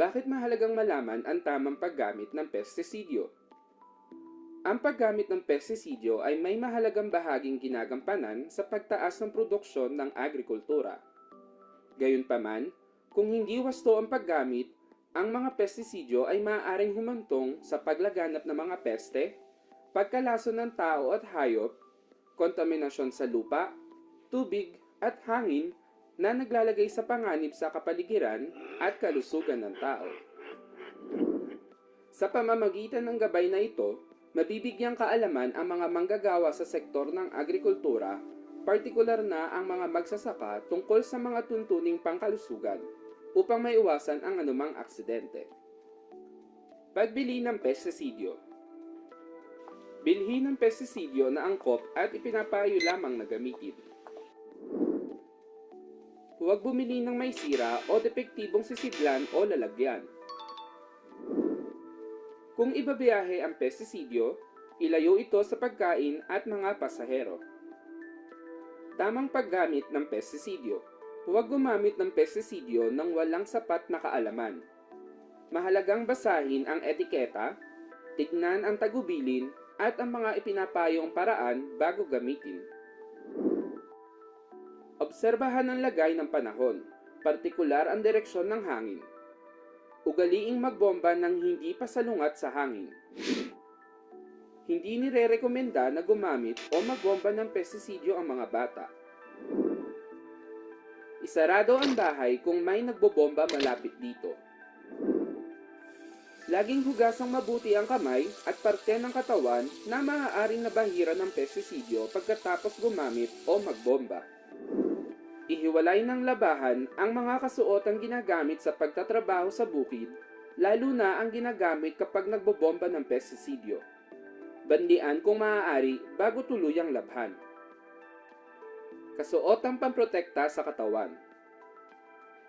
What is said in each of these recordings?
Bakit mahalagang malaman ang tamang paggamit ng pestisidyo? Ang paggamit ng pestisidyo ay may mahalagang bahaging ginagampanan sa pagtaas ng produksyon ng agrikultura. Gayunpaman, kung hindi wasto ang paggamit, ang mga pestisidyo ay maaaring humantong sa paglaganap ng mga peste, pagkalason ng tao at hayop, kontaminasyon sa lupa, tubig at hangin na naglalagay sa panganib sa kapaligiran at kalusugan ng tao. Sa pamamagitan ng gabay na ito, mabibigyang kaalaman ang mga manggagawa sa sektor ng agrikultura, partikular na ang mga magsasaka tungkol sa mga tuntuning pangkalusugan upang maiwasan ang anumang aksidente. Pagbili ng pestisidyo. Bilhin ng pestisidyo na angkop at ipinapayo lamang na gamitin. Huwag bumili ng may sira o depektibong sisidlan o lalagyan. Kung ibabiyahe ang pestisidyo, ilayo ito sa pagkain at mga pasahero. Tamang paggamit ng pestisidyo. Huwag gumamit ng pestisidyo nang walang sapat na kaalaman. Mahalagang basahin ang etiketa, tignan ang tagubilin at ang mga ipinapayong paraan bago gamitin. Obserbahan ang lagay ng panahon, partikular ang direksyon ng hangin. Ugaliing magbomba ng hindi pa salungat sa hangin. Hindi nire-rekomenda na gumamit o magbomba ng pestisidyo ang mga bata. Isarado ang bahay kung may nagbobomba malapit dito. Laging hugasang mabuti ang kamay at parte ng katawan na maaaring nabahira ng pestisidyo pagkatapos gumamit o magbomba. Ihiwalay ng labahan ang mga kasuotang ginagamit sa pagtatrabaho sa bukid, lalo na ang ginagamit kapag nagbobomba ng pestisidyo. Banlian kung maaari bago tuluyang labhan. Kasuotang pamprotekta sa katawan.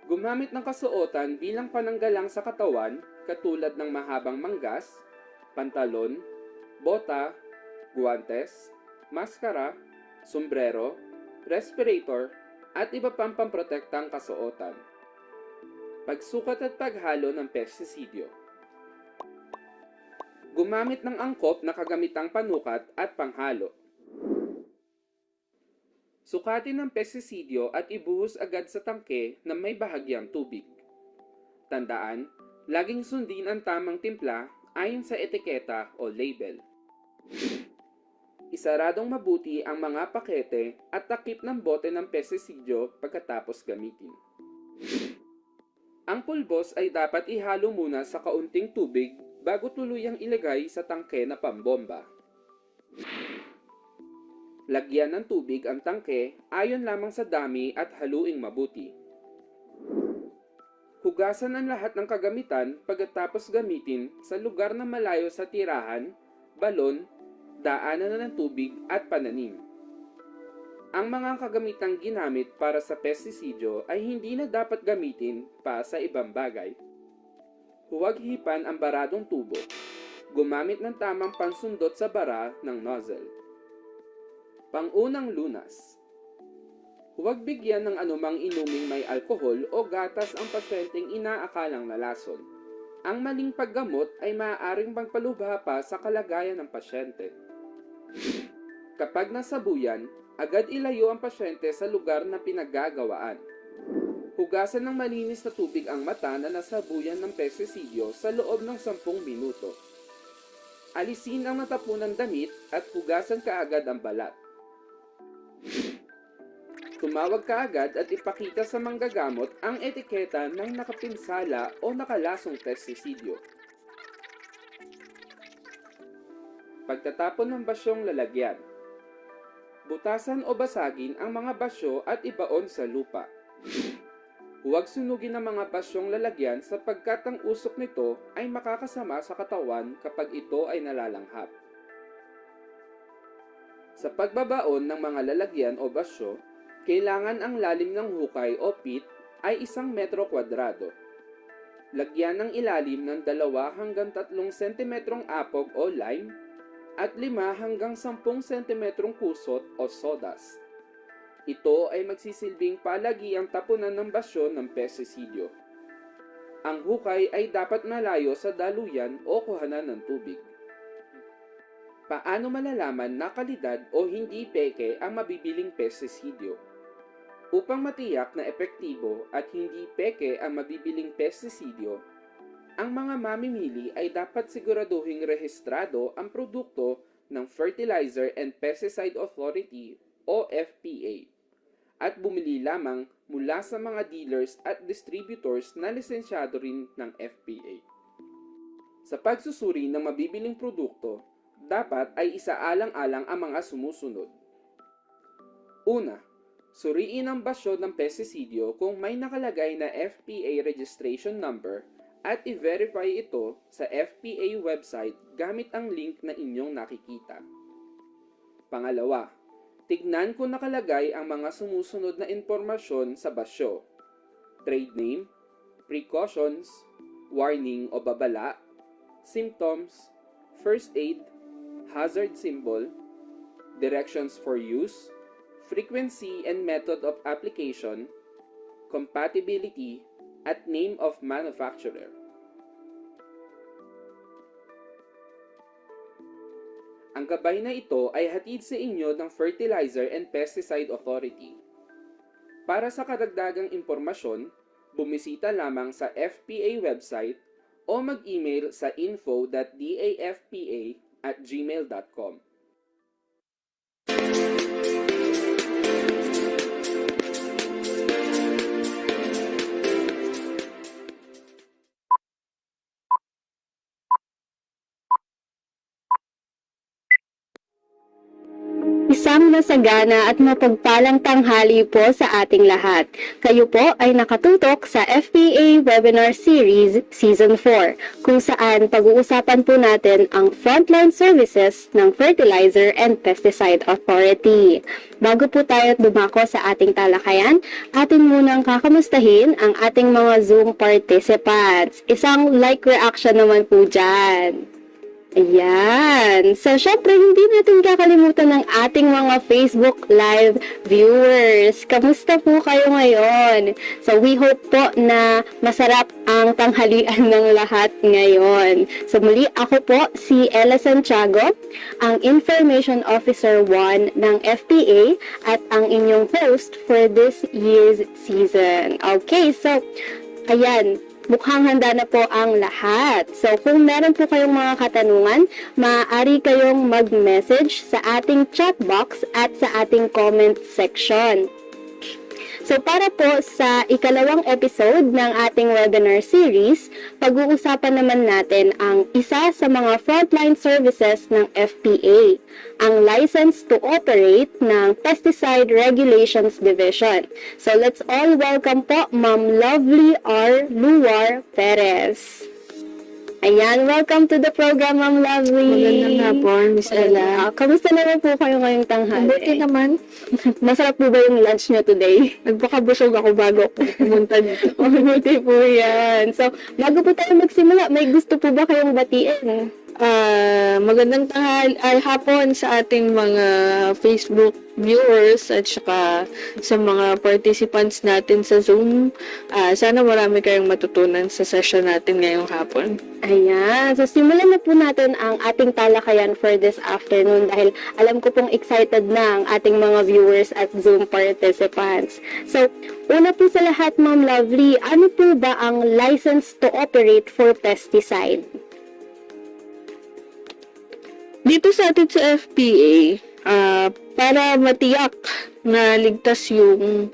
Gumamit ng kasuotan bilang pananggalang sa katawan katulad ng mahabang manggas, pantalon, bota, guwantes, maskara, sombrero, respirator, at iba pang pamprotektang kasuotan. Pagsukat at paghalo ng pestisidyo. Gumamit ng angkop na kagamitang panukat at panghalo. Sukatin ang pestisidyo at ibuhos agad sa tangke na may bahagyang tubig. Tandaan, laging sundin ang tamang timpla ayon sa etiketa o label. Isaradong mabuti ang mga pakete at takip ng bote ng pestisidyo pagkatapos gamitin. Ang pulbos ay dapat ihalo muna sa kaunting tubig bago tuluyang ilagay sa tangke na pambomba. Lagyan ng tubig ang tangke ayon lamang sa dami at haluing mabuti. Hugasan ang lahat ng kagamitan pagkatapos gamitin sa lugar na malayo sa tirahan, balon, daanan ng tubig at pananim. Ang mga kagamitang ginamit para sa pestisidyo ay hindi na dapat gamitin pa sa ibang bagay. Huwag hipan ang baradong tubo. Gumamit ng tamang pansundot sa bara ng nozzle. Pangunang lunas. Huwag bigyan ng anumang inuming may alkohol o gatas ang pasyenteng inaakalang nalason. Ang maling paggamot ay maaaring magpalubha pa sa kalagayan ng pasyente. Kapag nasabuyan, agad ilayo ang pasyente sa lugar na pinaggagawaan. Hugasan ng malinis na tubig ang mata na nasabuyan ng pestisidyo sa loob ng 10 minuto. Alisin ang natapunang damit at hugasan kaagad ang balat. Tumawag kaagad at ipakita sa manggagamot ang etiketa ng nakapinsala o nakalasong pestisidyo. Pagtatapon ng basyong lalagyan. Butasan o basagin ang mga basyo at ibaon sa lupa. Huwag sunugin ang mga basyong lalagyan sapagkat ang usok nito ay makakasama sa katawan kapag ito ay nalalanghap. Sa pagbabaon ng mga lalagyan o basyo, kailangan ang lalim ng hukay o pit ay 1 metro kwadrado. Lagyan ng ilalim ng 2 hanggang 3 sentimetrong apog o lime at 5 hanggang 10 sentimetrong kusot o sodas. Ito ay magsisilbing palagiang tapunan ng basyo ng pestisidyo. Ang hukay ay dapat malayo sa daluyan o kuhanan ng tubig. Paano malalaman na kalidad o hindi peke ang mabibiling pestisidyo? Upang matiyak na epektibo at hindi peke ang mabibiling pestisidyo, ang mga mamimili ay dapat siguraduhing rehistrado ang produkto ng Fertilizer and Pesticide Authority o FPA at bumili lamang mula sa mga dealers at distributors na lisensyado rin ng FPA. Sa pagsusuri ng mabibiling produkto, dapat ay isaalang-alang ang mga sumusunod. Una, suriin ang basyo ng pestisidyo kung may nakalagay na FPA registration number at i-verify ito sa FPA website gamit ang link na inyong nakikita. Pangalawa, tignan kung nakalagay ang mga sumusunod na impormasyon sa basyo: trade name, precautions, warning o babala, symptoms, first aid, hazard symbol, directions for use, frequency and method of application, compatibility, at name of manufacturer. Ang gabay na ito ay hatid sa inyo ng Fertilizer and Pesticide Authority. Para sa karagdagang impormasyon, bumisita lamang sa FPA website o mag-email sa info.dafpa@gmail.com. Isang masagana at mapagpalang tanghali po sa ating lahat. Kayo po ay nakatutok sa FPA Webinar Series Season 4, kung saan pag-uusapan po natin ang frontline services ng Fertilizer and Pesticide Authority. Bago po tayo dumako sa ating talakayan, atin munang kakamustahin ang ating mga Zoom participants. Isang like reaction naman po dyan. Ayan. So, syempre, hindi natin kakalimutan ng ating mga Facebook Live viewers. Kamusta po kayo ngayon? So, we hope po na masarap ang tanghalian ng lahat ngayon. So, muli ako po si Ella Santiago, ang Information Officer 1 ng FPA at ang inyong host for this year's season. Okay, so, ayan. Mukhang handa na po ang lahat. So, kung meron po kayong mga katanungan, maaari kayong mag-message sa ating chat box at sa ating comment section. So, para po sa ikalawang episode ng ating webinar series, pag-uusapan naman natin ang isa sa mga frontline services ng FPA, ang License to Operate ng Pesticide Regulations Division. So, let's all welcome po Ma'am Lovely R. Luar Perez. Ayan, welcome to the program, Ma'am Lovely. Magandang hapon, Miss Ella. Kamusta naman po kayo ngayong tanghali? Mabuti naman. Masarap po ba yung lunch nyo today? Nagpakabusog ako bago ako pumunta dito. Mabuti po yan. So, bago po tayo magsimula, may gusto po ba kayong batiin? Magandang hapon sa ating mga Facebook viewers at saka sa mga participants natin sa Zoom. Sana marami kayong matutunan sa session natin ngayong hapon. Ayan. So, simulan na po natin ang ating talakayan for this afternoon dahil alam ko pong excited na ang ating mga viewers at Zoom participants. So, una po sa lahat, Ma'am Lovely, ano po ba ang license to operate for pesticide? Dito sa atin sa FPA, para matiyak na ligtas yung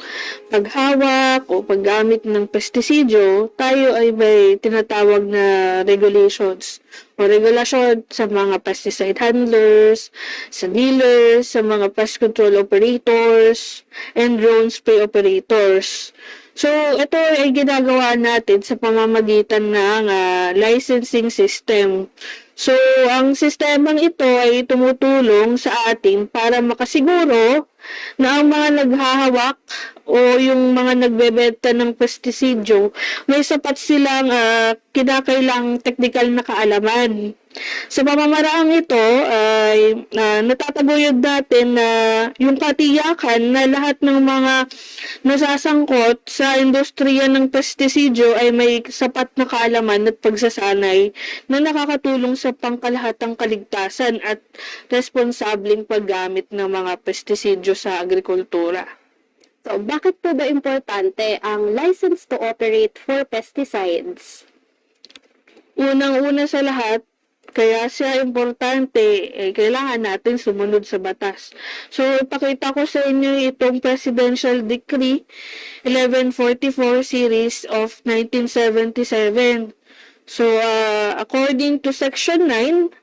paghawak o paggamit ng pestisidyo, tayo ay may tinatawag na regulations o regulasyon sa mga pesticide handlers, sa dealers, sa mga pest control operators, and drone spray operators. So, ito ay ginagawa natin sa pamamagitan ng licensing system. So, ang sistemang ito ay tumutulong sa atin para makasiguro na ang mga naghahawak o yung mga nagbebenta ng pestisidyo, may sapat silang kinakailang technical na kaalaman. Sa pamamaraang ito ay natataguyod natin na yung katiyakan na lahat ng mga nasasangkot sa industriya ng pestisidyo ay may sapat na kaalaman at pagsasanay na nakakatulong sa pangkalahatang kaligtasan at responsableng paggamit ng mga pestisidyo sa agrikultura. So, bakit po ba importante ang license to operate for pesticides? Unang-una sa lahat, kaya siya importante, kailangan natin sumunod sa batas. So, ipakita ko sa inyo itong Presidential Decree 1144 Series of 1977. So, according to Section 9,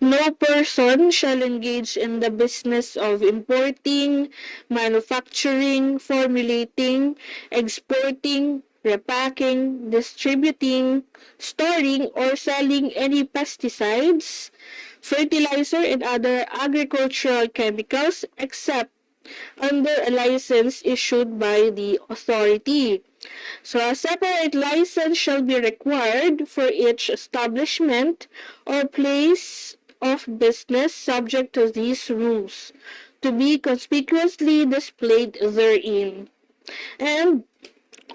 no person shall engage in the business of importing, manufacturing, formulating, exporting, repacking, distributing, storing, or selling any pesticides, fertilizer, and other agricultural chemicals except under a license issued by the authority. So, a separate license shall be required for each establishment or place of business subject to these rules to be conspicuously displayed therein. And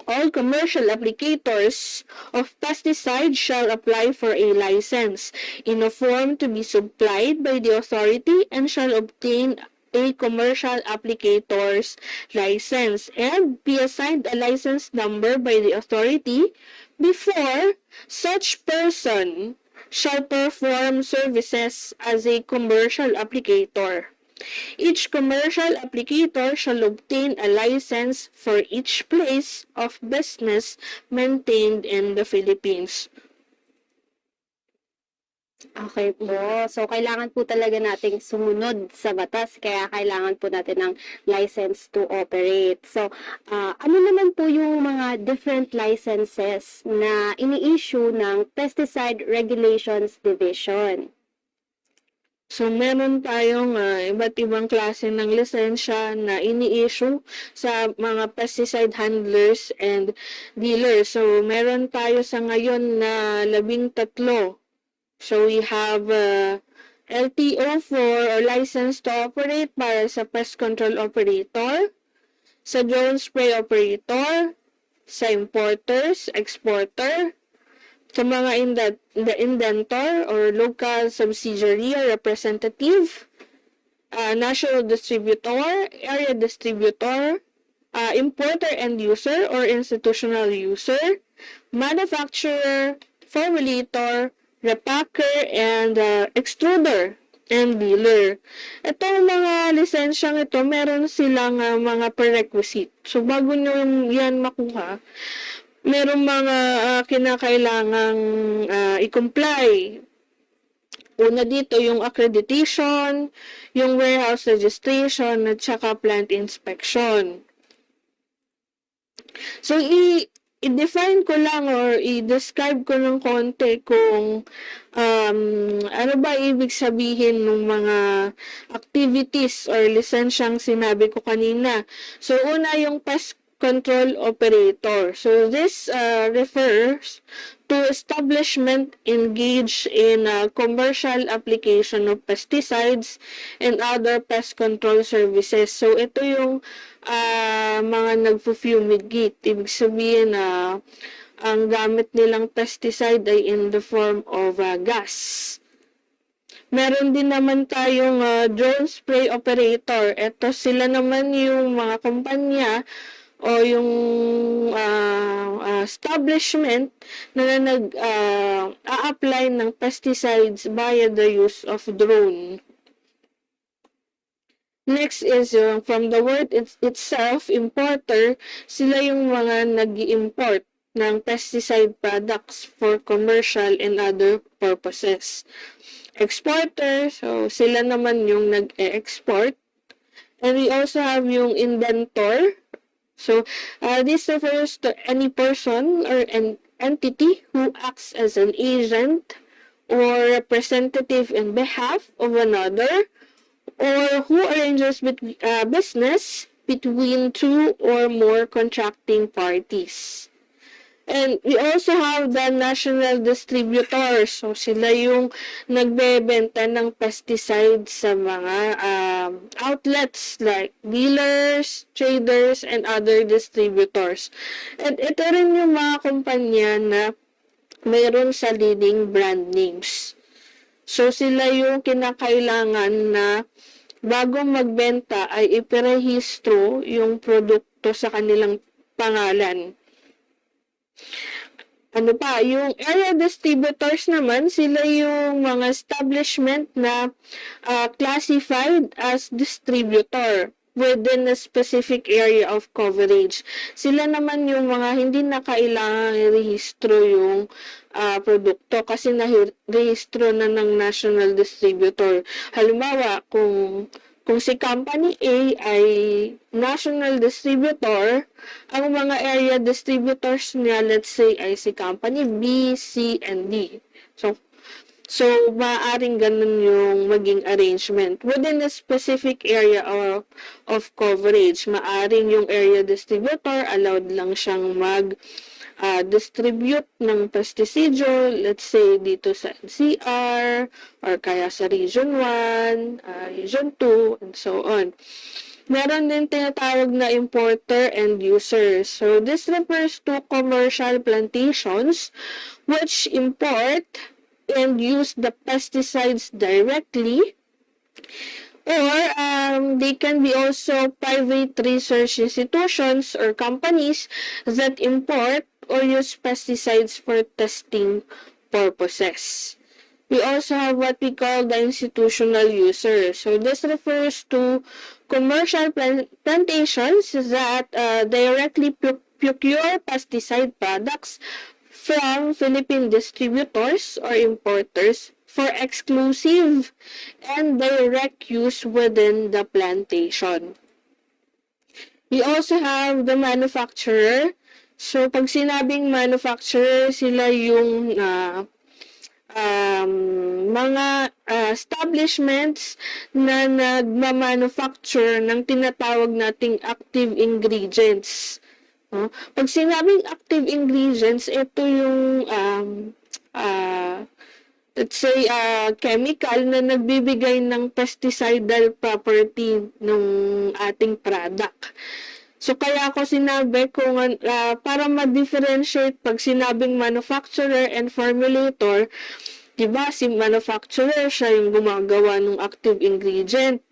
all commercial applicators of pesticides shall apply for a license in a form to be supplied by the authority and shall obtain a commercial applicator's license and be assigned a license number by the authority before such person shall perform services as a commercial applicator. Each commercial applicator shall obtain a license for each place of business maintained in the Philippines. Okay po. So, kailangan po talaga nating sumunod sa batas, kaya kailangan po natin ng license to operate. So, ano naman po yung mga different licenses na ini-issue ng Pesticide Regulations Division? So, meron tayong iba't ibang klase ng lisensya na ini-issue sa mga pesticide handlers and dealers. So, meron tayo sa ngayon na 13. So, we have LTO4 or License to Operate para sa Pest Control Operator, sa Drone Spray Operator, sa Importers, Exporter, sa mga indentor or local subsidiary or representative, national distributor, area distributor, importer and user or institutional user, manufacturer, formulator, repacker, and extruder and dealer. Itong mga lisensyang ito, meron silang mga prerequisite. So, bago nyo yan makuha, merong mga kinakailangang i-comply. Una dito, yung accreditation, yung warehouse registration, at saka plant inspection. So, i-define ko lang or i-describe ko ng konti kung ano ba ibig sabihin ng mga activities or lisensyang sinabi ko kanina. So, una yung pest control operator. So, this refers to establishment engaged in commercial application of pesticides and other pest control services. So, ito yung mga nagpo-fumigate. Ibig sabihin na ang gamit nilang pesticide ay in the form of gas. Meron din naman tayong drone spray operator. Ito sila naman yung mga kumpanya o yung establishment na nag-a-apply ng pesticides via the use of drone. Next is from the word itself, importer, sila yung mga nag-i-import ng pesticide products for commercial and other purposes. Exporter, so sila naman yung nag-e-export. And we also have yung indentor. So, this refers to any person or an entity who acts as an agent or representative in behalf of another or who arranges with business between two or more contracting parties. And we also have the national distributors. So, sila yung nagbebenta ng pesticides sa mga outlets like dealers, traders, and other distributors. And ito rin yung mga kumpanya na mayroon sa leading brand names. So, sila yung kinakailangan na bago magbenta ay iperehistro yung produkto sa kanilang pangalan. Ano pa, yung area distributors naman, sila yung mga establishment na classified as distributor within a specific area of coverage. Sila naman yung mga hindi na kailangan i-rehistro yung produkto kasi na-rehistro na ng national distributor. Halimbawa, kung si Company A ay national distributor, ang mga area distributors niya, let's say, ay si Company B, C, and D. So maaaring ganun yung maging arrangement. Within a specific area of coverage, maaaring yung area distributor, allowed lang siyang distribute ng pesticidyo, let's say dito sa NCR, or kaya sa Region 1, Region 2, and so on. Meron din tinatawag na importer and user. So, this refers to commercial plantations which import and use the pesticides directly, or they can be also private research institutions or companies that import or use pesticides for testing purposes. We also have what we call the institutional user. So this refers to commercial plantations that directly procure pesticide products from Philippine distributors or importers for exclusive and direct use within the plantation. We also have the manufacturer. So, pag sinabing manufacturer, sila yung mga establishments na nagmamanufacture ng tinatawag nating active ingredients. Pag sinabing active ingredients, ito yung let's say chemical na nagbibigay ng pesticidal property ng ating product. So, kaya ako sinabi kung para ma-differentiate pag sinabing manufacturer and formulator, diba, si manufacturer, siya yung gumagawa ng active ingredient.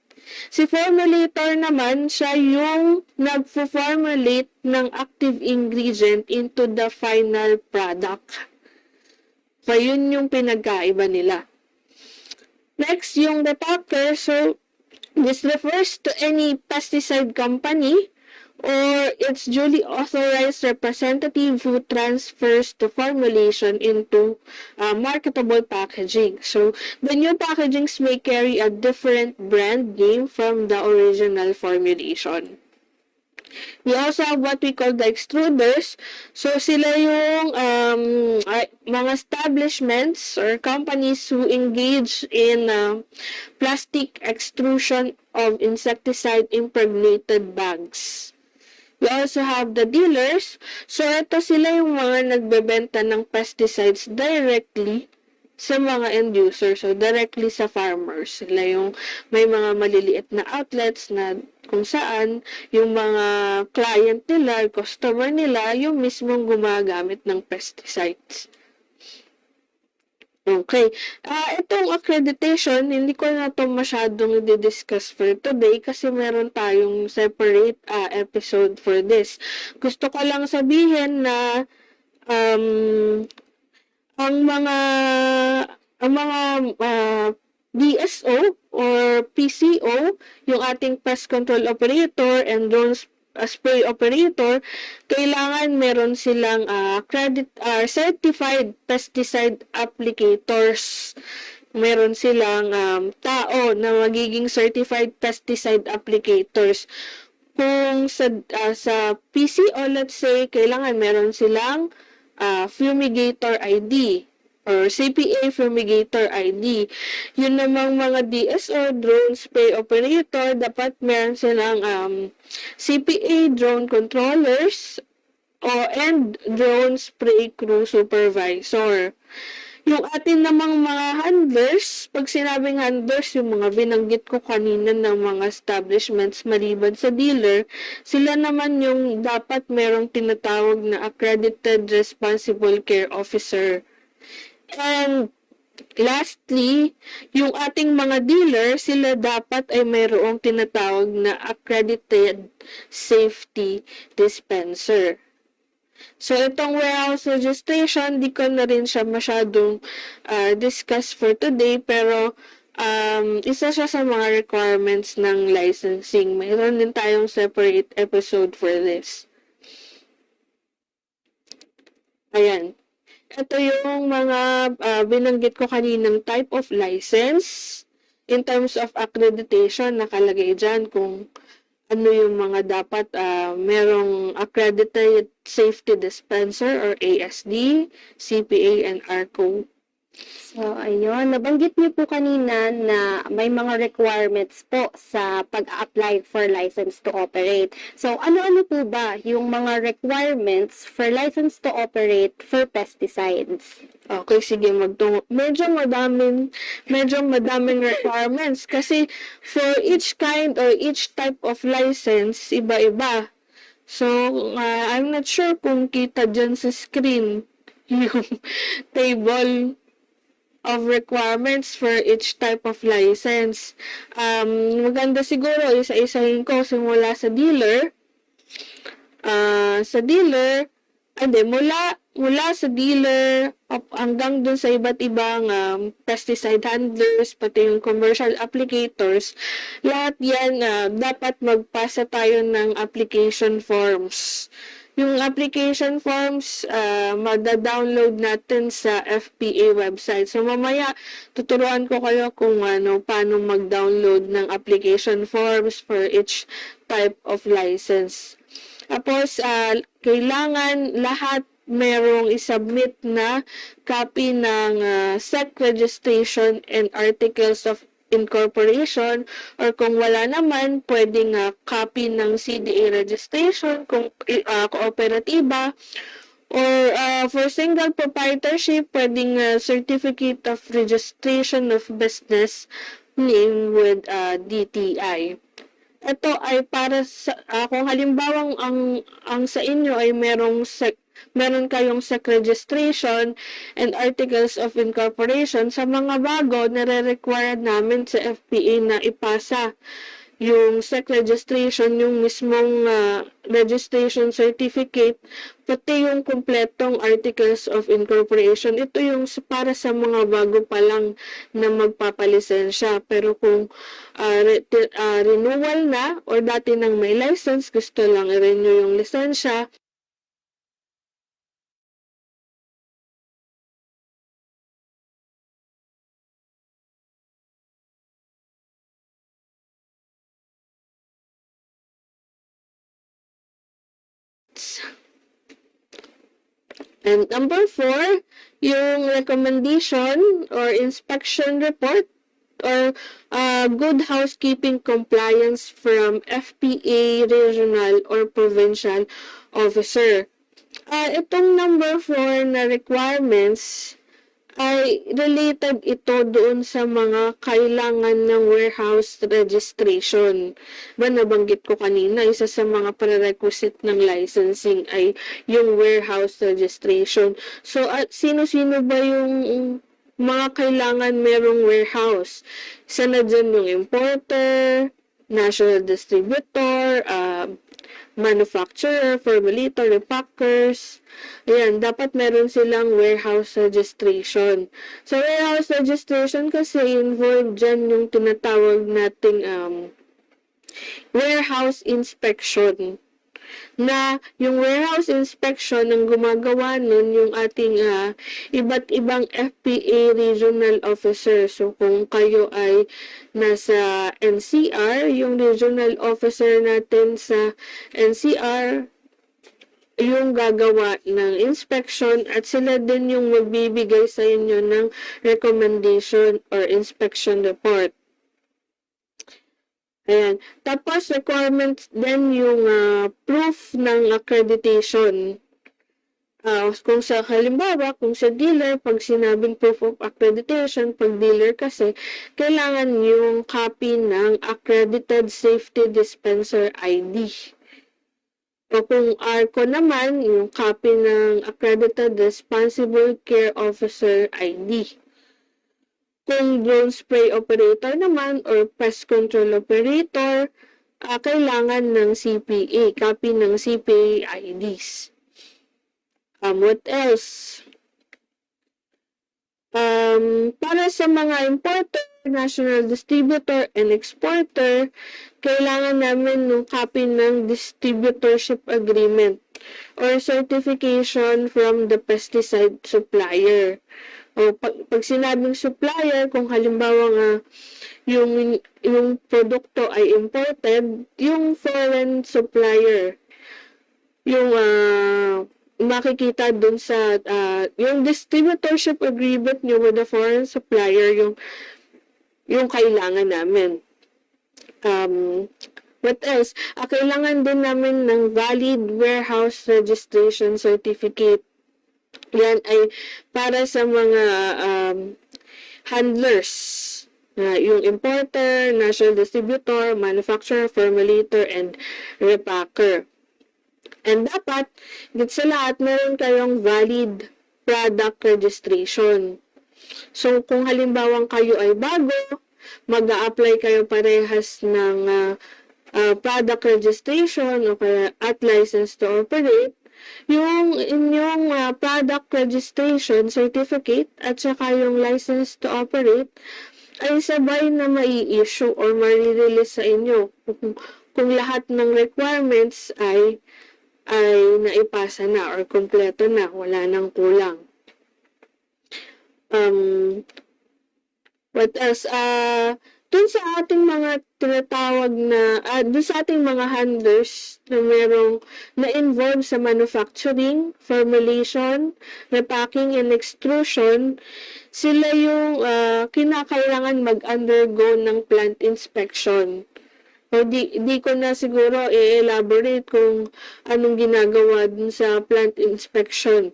Si formulator naman, siya yung nagpo-formulate ng active ingredient into the final product. So, yun yung pinagkaiba nila. Next, yung depacker. So, this refers to any pesticide company or its duly authorized representative who transfers the formulation into marketable packaging. So, the new packagings may carry a different brand name from the original formulation. We also have what we call the extruders. So, sila yung mga establishments or companies who engage in plastic extrusion of insecticide impregnated bags. We also have the dealers. So, ito sila yung mga nagbebenta ng pesticides directly sa mga end users. So, directly sa farmers. Sila yung may mga maliliit na outlets na kung saan yung mga client nila, customer nila, yung mismong gumagamit ng pesticides. Okay. Itong accreditation, hindi ko na ito masyadong i-discuss for today kasi meron tayong separate episode for this. Gusto ko lang sabihin na ang mga DSO or PCO, yung ating pest control operator and drone spray operator, kailangan meron silang certified pesticide applicators. Meron silang tao na magiging certified pesticide applicators. Kung sa PCO, let's say, kailangan meron silang fumigator ID. or CPA Fumigator ID. Yun namang mga DSO, drone spray operator, dapat meron silang CPA drone controllers and drone spray crew supervisor. Yung atin namang mga handlers, pag sinabing handlers, yung mga binanggit ko kanina ng mga establishments maliban sa dealer, sila naman yung dapat merong tinatawag na accredited responsible care officer. And lastly, yung ating mga dealer, sila dapat ay mayroong tinatawag na accredited safety dispenser. So, itong warehouse registration, di ko na rin siya masyadong discuss for today, pero isa siya sa mga requirements ng licensing. Mayroon din tayong separate episode for this. Ayan. Ito yung mga binanggit ko kaninang type of license. In terms of accreditation, nakalagay dyan kung ano yung mga dapat merong accredited safety dispenser or ASD, CPA, and ARCO. So, ayun. Nabanggit niyo po kanina na may mga requirements po sa pag-apply for license to operate. So, ano-ano po ba yung mga requirements for license to operate for pesticides? Okay, sige, medyo madaming requirements kasi for each kind or each type of license, iba-iba. So, I'm not sure kung kita dyan sa screen yung table of requirements for each type of license. Maganda siguro, isa-isahin ko simula sa dealer. Mula sa dealer hanggang dun sa iba't ibang pesticide handlers, pati yung commercial applicators, lahat yan dapat magpasa tayo ng application forms. Yung application forms, mada-download natin sa FPA website. So, mamaya, tuturuan ko kayo kung paano mag-download ng application forms for each type of license. Tapos, kailangan lahat merong isubmit na copy ng SEC registration and articles of incorporation, or kung wala naman, pwedeng copy ng CDA registration kung kooperatiba, or for single proprietorship, pwedeng certificate of registration of business name with DTI. Ito ay para sa kung halimbawang ang sa inyo ay meron kayong SEC registration and articles of incorporation, sa mga bago, nare-require namin sa FPA na ipasa yung SEC registration, yung mismong registration certificate, pati yung kumpletong articles of incorporation. Ito yung para sa mga bago pa lang na magpapalisensya. Pero kung renewal na or dati nang may license, gusto lang i-renew yung lisensya, and number 4, yung recommendation or inspection report or good housekeeping compliance from FPA regional or provincial officer. Itong number 4 na requirements ay related ito doon sa mga kailangan ng warehouse registration. Nabanggit ko kanina, isa sa mga prerequisite ng licensing ay yung warehouse registration. So, sino-sino ba yung mga kailangan merong warehouse? Isa na dyan yung importer, national distributor, manufacturer, formulator, repackers. Ayan, dapat meron silang warehouse registration. So, warehouse registration kasi involved dyan yung tinatawag nating warehouse inspection. Na yung warehouse inspection ang gumagawa nun yung ating iba't ibang FPA regional officer. So, kung kayo ay nasa NCR, yung regional officer natin sa NCR yung gagawa ng inspection at sila din yung magbibigay sa inyo ng recommendation or inspection report. Ayan. Tapos, requirements din yung proof ng accreditation. Kung sa halimbawa, kung sa dealer, pag sinabing proof of accreditation, pag dealer kasi, kailangan yung copy ng Accredited Safety Dispenser ID. O kung ARCO naman, yung copy ng Accredited Responsible Care Officer ID. Kung drone spray operator naman or pest control operator, kailangan ng CPA, copy ng CPA IDs. What else? Para sa mga importer, national distributor, and exporter, kailangan namin ng copy ng distributorship agreement or certification from the pesticide supplier. O pag sinabing supplier, kung halimbawa nga yung produkto ay imported, yung foreign supplier, yung makikita dun sa yung distributorship agreement nyo with the foreign supplier, yung kailangan namin. What else? Kailangan din namin ng valid warehouse registration certificate. Yan ay para sa mga handlers. Yung importer, national distributor, manufacturer, formulator, and repacker. And dapat, higit sa lahat, meron kayong valid product registration. So, kung halimbawa kayo ay bago, mag-a-apply kayo parehas ng product registration o kaya at license to operate, yung inyong product registration certificate at saka yung license to operate ay sabay na mai-issue or ma-release sa inyo kung lahat ng requirements ay naipasa na or kompleto na, wala nang kulang. What else? Dun sa ating mga tinatawag na, dun sa ating mga handlers na merong na-involve sa manufacturing, formulation, repacking, and extrusion, sila yung kinakailangan mag-undergo ng plant inspection. O di ko na siguro i-elaborate kung anong ginagawa dun sa plant inspection.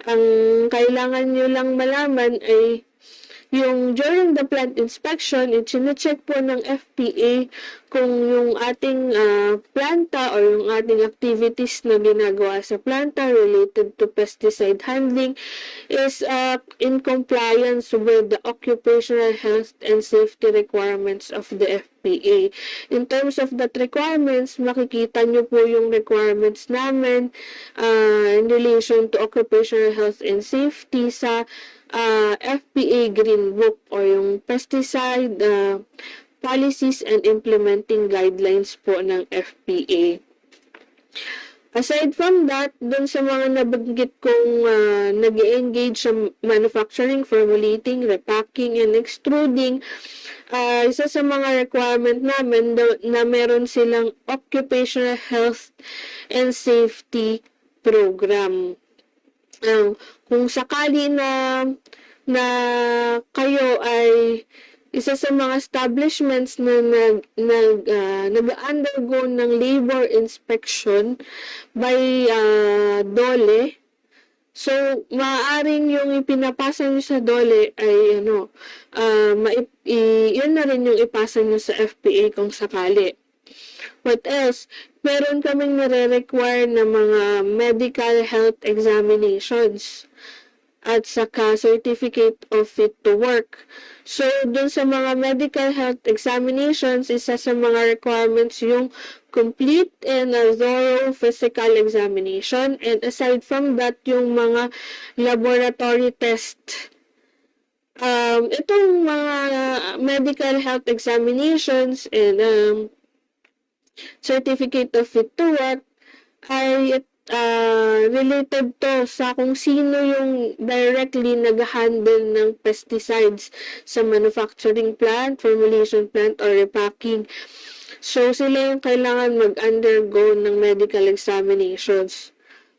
Ang kailangan nyo lang malaman ay yung during the plant inspection, i-check po ng FPA kung yung ating planta or yung ating activities na ginagawa sa planta related to pesticide handling is in compliance with the occupational health and safety requirements of the FPA. In terms of that requirements, makikita nyo po yung requirements namin in relation to occupational health and safety sa FPA Green Book o yung Pesticide Policies and Implementing Guidelines po ng FPA. Aside from that, dun sa mga nabanggit kong nag-engage sa manufacturing, formulating, repacking, and extruding, isa sa mga requirement namin na meron silang occupational health and safety program. Kung sakali na kayo ay isa sa mga establishments na nag-undergo ng labor inspection by DOLE, so maaaring yung ipinapasa nyo sa DOLE ay yun na rin yung ipasa nyo sa FPA kung sakali. What else? Meron kaming nare-require na mga medical health examinations at saka certificate of fit to work. So, dun sa mga medical health examinations, isa sa mga requirements yung complete and a thorough physical examination. And aside from that, yung mga laboratory test. Itong mga medical health examinations and certificate of fit to work ay related to sa kung sino yung directly nag-handle ng pesticides sa manufacturing plant, formulation plant, or repacking. So, sila yung kailangan mag-undergo ng medical examinations.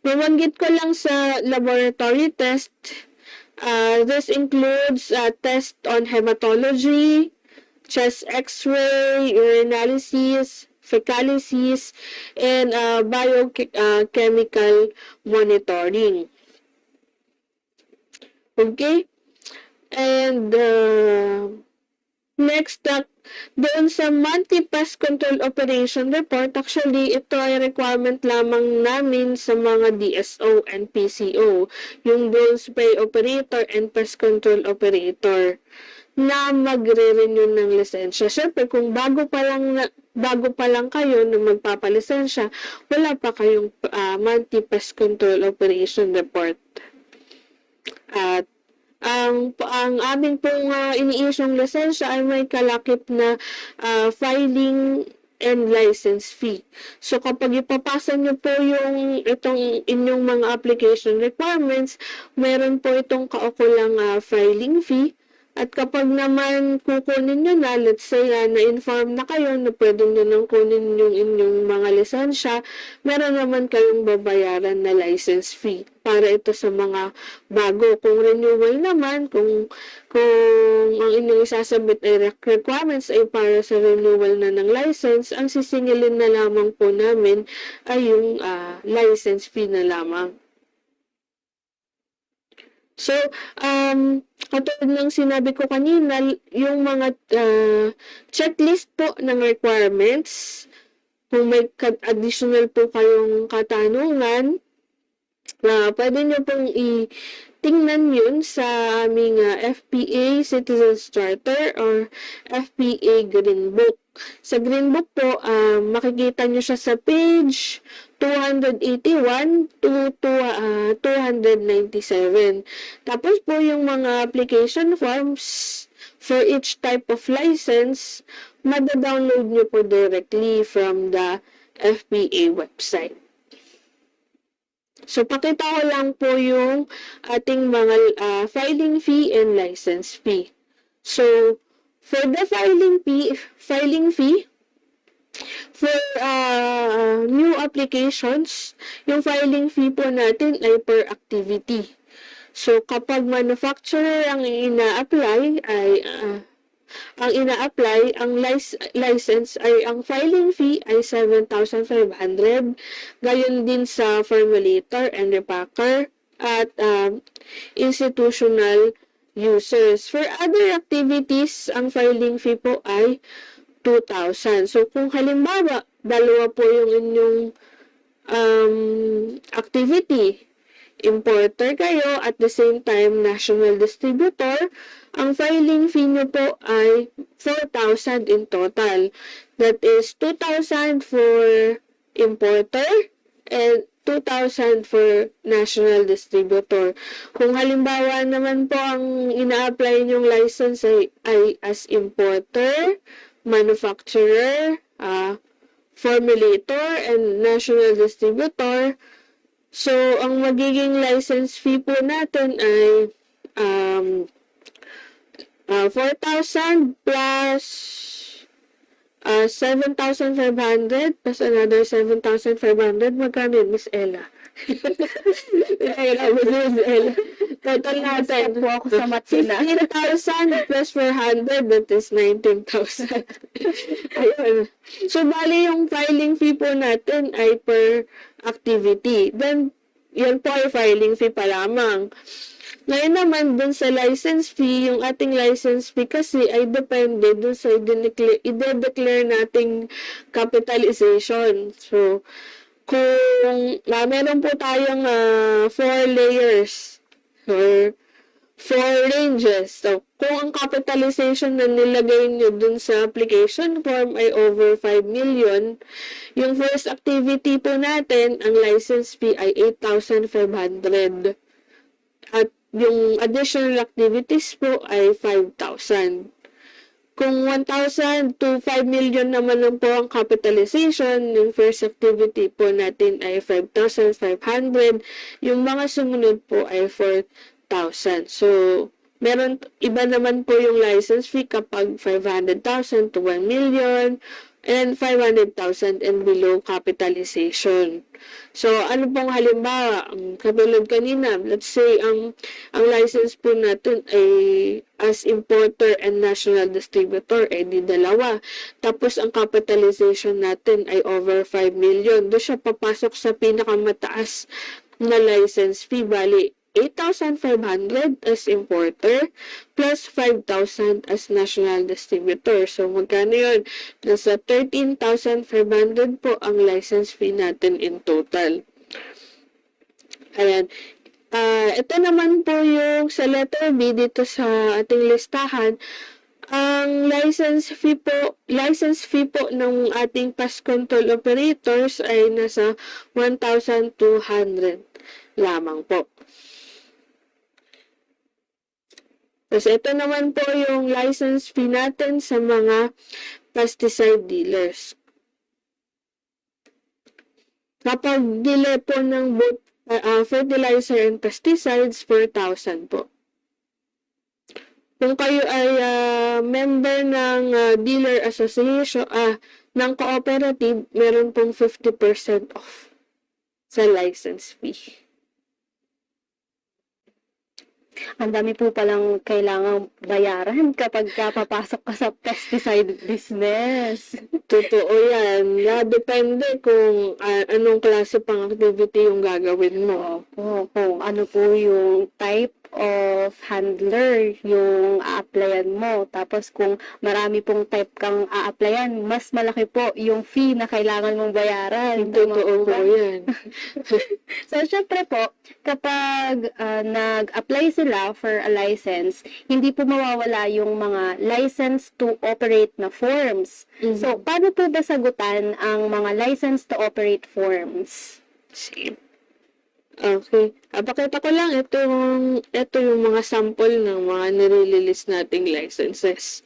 Mabanggit ko lang sa laboratory test, this includes test on hematology, chest x-ray, urinalysis, fecalysis, and biochemical monitoring. Okay? And next, doon sa monthly pest control operation report, actually, ito ay requirement lamang namin sa mga DSO and PCO, yung Bull Spray Operator and Pest Control Operator, na magre-renew ng lisensya. Siyempre, kung bago pa lang kayo na magpapalisensya, wala pa kayong monthly pest control operation report. At ang aming pong ini-issue'ng lisensya ay may kalakip na filing and license fee. So kapag ipapasa nyo po itong inyong mga application requirements, meron po itong kaukulang filing fee. At kapag naman kukunin nyo na, let's say na-inform na kayo na pwede nyo nang kunin yung inyong mga lisensya, meron naman kayong babayaran na license fee para ito sa mga bago. Kung renewal naman, kung ang inyong isasabit ay requirements ay para sa renewal na ng license, ang sisingilin na lamang po namin ay yung license fee na lamang. So, katulad ng sinabi ko kanina, yung mga checklist po ng requirements, kung may additional po kayong katanungan, pwede nyo pong tingnan yun sa aming FPA Citizens Charter or FPA Green Book. Sa Green Book po, makikita nyo siya sa page 281 to 297. Tapos po yung mga application forms for each type of license, mada-download nyo po directly from the FPA website. So, pakita ko lang po yung ating mga filing fee and license fee. So, for the filing fee, for new applications, yung filing fee po natin ay per activity. So, kapag manufacturer ang ina-apply ang license ay ang filing fee ay 7,500. Gayon din sa formulator and repacker at institutional users. For other activities, ang filing fee po ay 2,000. So, kung halimbawa, dalawa po yung inyong activity, importer kayo at the same time national distributor, ang filing fee nyo po ay 4,000 in total. That is 2,000 for importer and 2,000 for national distributor. Kung halimbawa naman po ang ina-apply nyong license ay as importer, manufacturer, formulator, and national distributor, so ang magiging license fee po natin ay 4,000 plus 7,500 plus another 7,500. Magkano yun, Miss Ella? Total natin. po ako sa matina. 15,000 plus 400, that is 19,000. Ayun. So, bali yung filing fee po natin ay per activity. Then, yan po ay filing fee pa lamang. Ngayon naman, dun sa license fee, yung ating license fee kasi ay depende dun sa i-declare nating capitalization. So, kung meron po tayong 4 layers or 4 ranges. So, kung ang capitalization na nilagay nyo dun sa application form ay over 5 million, yung first activity po natin, ang license fee ay 8,500. At yung additional activities po ay 5,000. Kung 1,000 to 5 million naman lang po ang capitalization, yung first activity po natin ay 5,500. Yung mga sumunod po ay 4,000. So, iba naman po yung license fee kapag 500,000 to 1 million, and 500,000 and below capitalization. So, ano pong halimbawa, katulad kanina, let's say, ang license po natin ay as importer and national distributor, ay di dalawa. Tapos, ang capitalization natin ay over 5 million. Doon siya papasok sa pinakamataas na license fee, bali 8,500 as importer plus 5,000 as national distributor. So, magkano yun? Nasa 13,500 po ang license fee natin in total. Ayan. Ito naman po yung sa letter B dito sa ating listahan. Ang license fee po ng ating pest control operators ay nasa 1,200 lamang po. Tapos ito naman po yung license fee natin sa mga pesticide dealers. Kapag dealer po ng both fertilizer and pesticides, 4,000 po. Kung kayo ay member ng dealer association, ng cooperative, meron pong 50% off sa license fee. Ang dami po palang kailangang bayaran kapag papasok ka sa pesticide business. Totoo yan. Depende kung anong klase pang activity yung gagawin mo. Opo, kung ano po yung type of handler yung a-applyan mo. Tapos kung marami pong type kang a-applyan, mas malaki po yung fee na kailangan mong bayaran. Totoo po yan. So, syempre po, kapag nag-apply sila for a license, hindi po mawawala yung mga license to operate na forms. So, paano po ba sagutan ang mga license to operate forms? Same. Okay. Pakita ko lang ito yung mga sample ng mga nire-release nating licenses.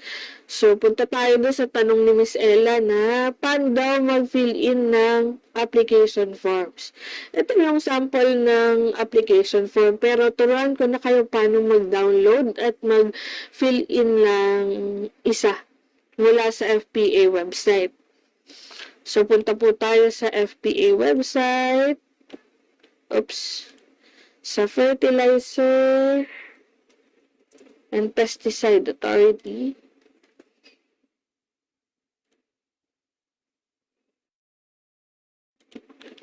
So, punta tayo doon sa tanong ni Miss Ella na paano daw mag-fill in ng application forms. Ito yung sample ng application form, pero turuan ko na kayo paano mag-download at mag-fill in ng isa mula sa FPA website. So, punta po tayo sa FPA website. Sa Fertilizer and Pesticide Authority.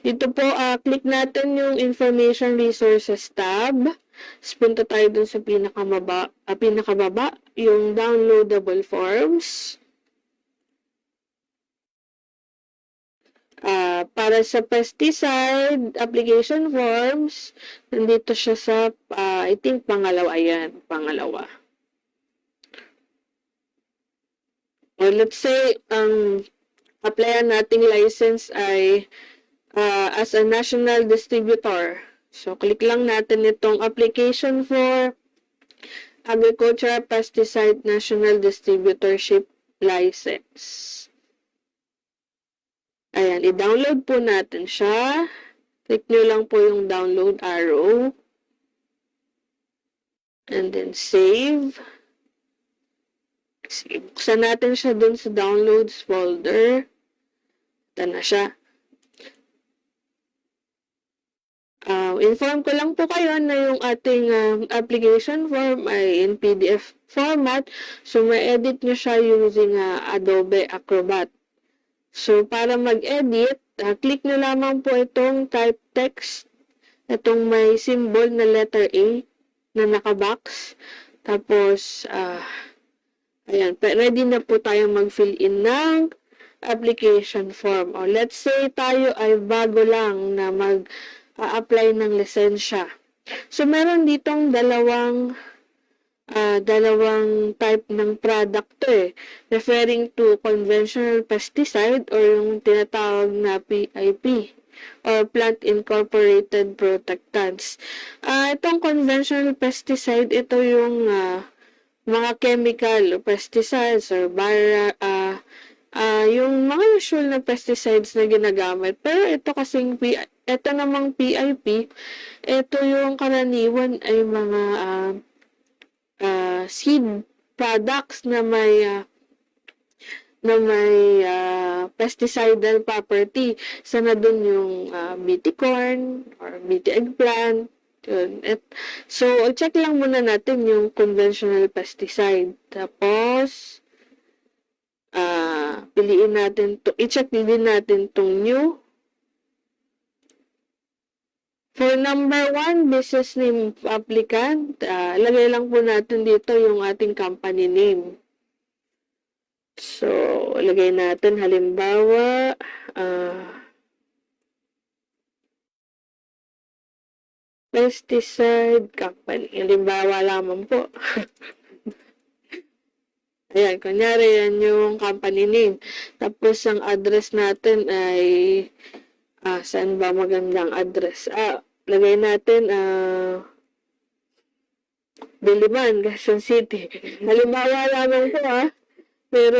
Dito po, click natin yung Information Resources tab. Punta tayo dun sa pinakababa, yung downloadable forms. Para sa pesticide application forms, nandito siya sa, I think, pangalawa. Ayan, pangalawa. Or let's say, ang applyan nating license ay as a national distributor. So, click lang natin itong application for Agricultural Pesticide National Distributorship License. Ayan, i-download po natin siya. Click nyo lang po yung download arrow. And then save. Buksan natin siya dun sa downloads folder. Ito na siya. Inform ko lang po kayo na yung ating application form ay in PDF format. So, ma-edit nyo siya using Adobe Acrobat. So, para mag-edit, click nyo lamang po itong type text. Itong may symbol na letter A na nakabox. Tapos, ayan, ready na po tayong mag-fill in ng application form. O, let's say tayo ay bago lang na mag-apply ng lisensya. So, meron ditong dalawang type ng product to referring to conventional pesticide or yung tinatawag na PIP or Plant Incorporated Protectants. Itong conventional pesticide, ito yung mga chemical pesticides or yung mga usual na pesticides na ginagamit. Pero ito namang PIP, ito yung karaniwan ay mga seed products na na may pesticidal property. Sana dun yung BT corn or BT eggplant. Yun. So, check lang muna natin yung conventional pesticide. Tapos, piliin natin to, i-check din natin tong new. For number 1, business name of applicant, lagay lang po natin dito yung ating company name. So, lagay natin halimbawa, pesticide company. Halimbawa lamang po. Ayan, kunyari yan yung company name. Tapos, ang address natin ay, saan ba magandang address? Lagay natin, Biliman, Quezon City. Halimbawa lamang po pero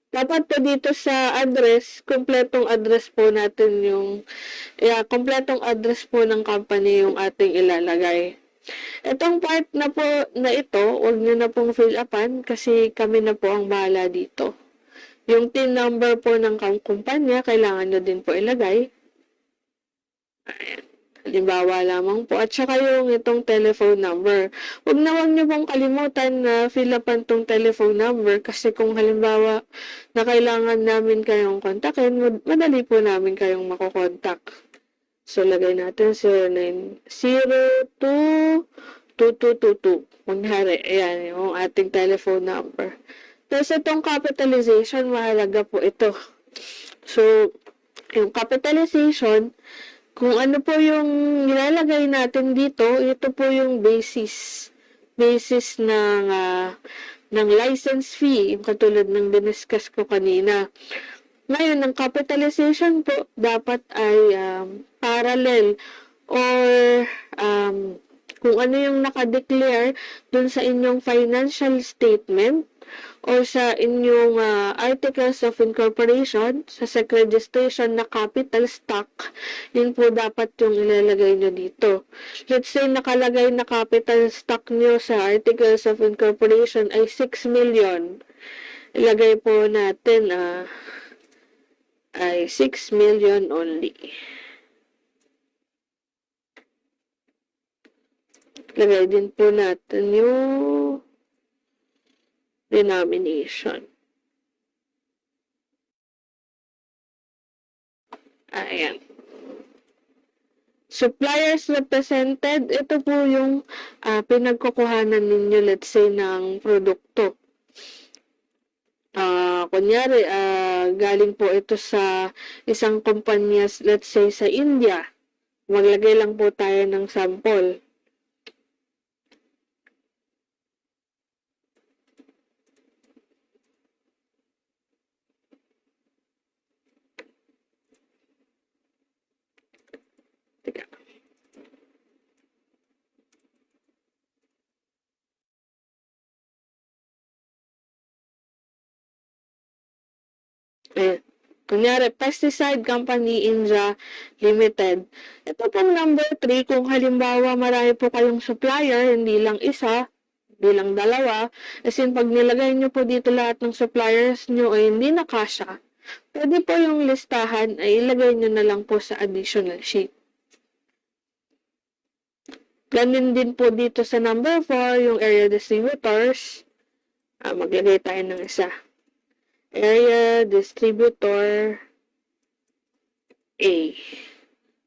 dapat po dito sa address, kompletong address po natin yung, kompletong address po ng company yung ating ilalagay. Itong part na po na ito, huwag nyo na pong fill upan kasi kami na po ang bahala dito. Yung TIN number po ng kumpanya, kailangan nyo din po ilagay. Ayan. Halimbawa lamang po. At saka yung itong telephone number. Huwag nyo pong kalimutan na fill upan tong telephone number kasi kung halimbawa na kailangan namin kayong kontakin, madali po namin kayong makokontak. So, lagay natin 0902-2222. Kunyari, ayan yung ating telephone number. Tapos itong capitalization, mahalaga po ito. So, yung capitalization, kung ano po yung nilalagay natin dito, ito po yung basis ng license fee, yung katulad ng diniscuss ko kanina. Ngayon, ang capitalization po dapat ay parallel or kung ano yung nakadeclare dun sa inyong financial statement or sa inyong articles of incorporation, sa SEC registration na capital stock, yun po dapat yung ilalagay nyo dito. Let's say nakalagay na capital stock nyo sa articles of incorporation ay 6 million. Ilagay po natin ay 6 million only. Lagay din po natin yung denomination. Ayan. Suppliers represented, ito po yung pinagkukuhanan ninyo, let's say, ng produkto. Kunyari, galing po ito sa isang kumpanya, let's say, sa India. Maglagay lang po tayo ng sample. Teka. Kunyari, Pesticide Company India Limited. Ito pong number 3, kung halimbawa marami po kayong supplier, hindi lang isa, hindi lang dalawa, as in pag nilagay nyo po dito lahat ng suppliers nyo ay hindi nakasya, pwede po yung listahan ay ilagay nyo na lang po sa additional sheet. Ganun din po dito sa number 4, yung area distributors. Maglagay tayo ng isa. Area distributor A.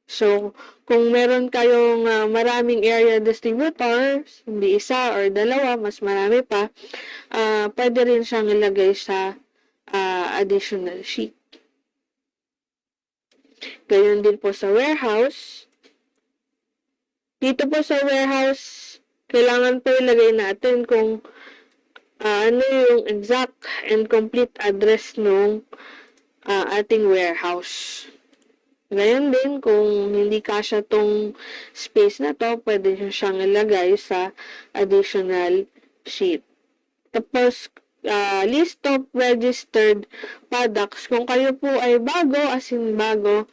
So, kung meron kayong maraming area distributors, hindi isa or dalawa, mas marami pa, pwede rin siyang ilagay sa additional sheet. Gayon din po sa warehouse. Dito po sa warehouse, kailangan po ilagay natin kung ano yung exact and complete address ng ating warehouse. Ngayon din, kung hindi kasya tong space na to, pwede nyo siyang ilagay sa additional sheet. Tapos, list of registered products. Kung kayo po ay bago, as in bago,